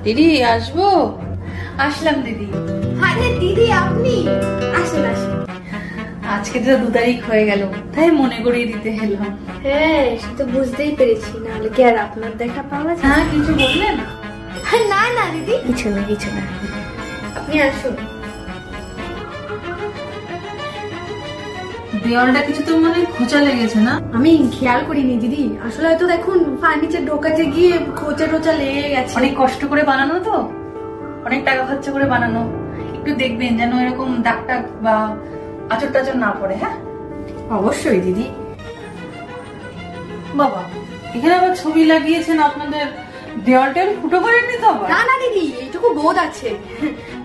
দিদি আসবো? আসলাম দিদি। আরে দিদি আপনি আসেন আসেন। আজকে তো 2 তারিখ হয়ে গেল, তাই মনে করিয়ে দিতে এলাম। হ্যাঁ সে তো বুঝতেই পেরেছি, নাহলে কি আর আপনার দেখা পাওয়া যায়? হ্যাঁ কিছু বললেন? না না দিদি কিছু না কিছু না, আপনি আসুন। দেওয়ালটা কিছু তো মানে খোঁচা লেগেছে না? আমি খেয়াল করিনি দিদি, আসলে হয়তো দেখুন ফার্নিচার ঢোকাতে গিয়ে খোঁচা টোচা লেগে গেছে। অনেক কষ্ট করে বানানো তো, অনেক টাকা খরচা করে বানানো, একটু দেখবেন যেন এরকম দাগ টাগ বা আঁচড় টাচড় না পড়ে। হ্যাঁ অবশ্যই দিদি। বাবা এখানে আবার ছবি লাগিয়েছেন, আপনাদের দেওয়ালটা ফুটো করেননি তো? না না দিদি এইটুকু বোধ আছে,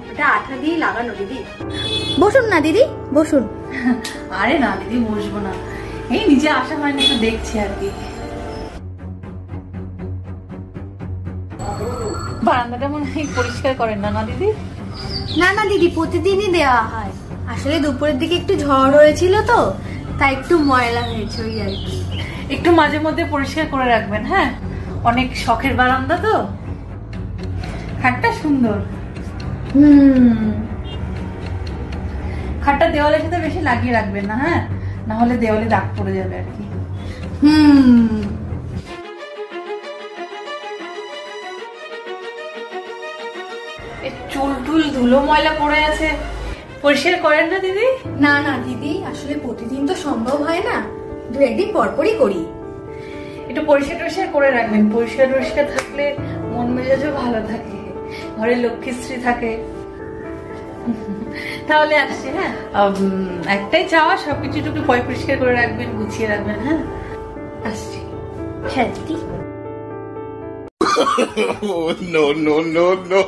ওটা আঠা দিয়ে লাগানো দিদি। বসুন না দিদি বসুন। আরে না দিদি বসবো না, এই নিজে আসা হয়নি, একটু দেখছি আর কি। বারান্দাটা মনে হয় পরিষ্কার করেন না না দিদি? না না দিদি প্রতিদিনই দেওয়া হয়, আসলে দুপুরের দিকে একটু ঝড় হয়েছিল তো তাই একটু ময়লা হয়েছে ওই আর কি। একটু মাঝে মধ্যে পরিষ্কার করে রাখবেন। হ্যাঁ অনেক শখের বারান্দা তো। খাটটা সুন্দর। খাটটা দেওয়ালের সাথে বেশি লাগিয়ে রাখবেন না, হ্যাঁ না হলে দেওয়ালে দাগ পড়ে যাবে আর কি। চুল টুল ধুলো ময়লা পড়ে আছে, পরিষ্কার করেন না দিদি? না না দিদি আসলে প্রতিদিন তো সম্ভব হয় না, 2-1 দিন পরপরই করি। একটু পরিষ্কার টরিষ্কার করে রাখবেন, পরিষ্কার টরিষ্কার থাকলে মন মেজাজও ভালো থাকে, ঘরে লক্ষ্মীশ্রী থাকে। তাহলে আসছি। হ্যাঁ একটাই চাওয়া, সবকিছু একটু পরিষ্কার করে রাখবেন, গুছিয়ে রাখবেন। হ্যাঁ আসছি। হ্যাঁ দিদি। No, no, no, no.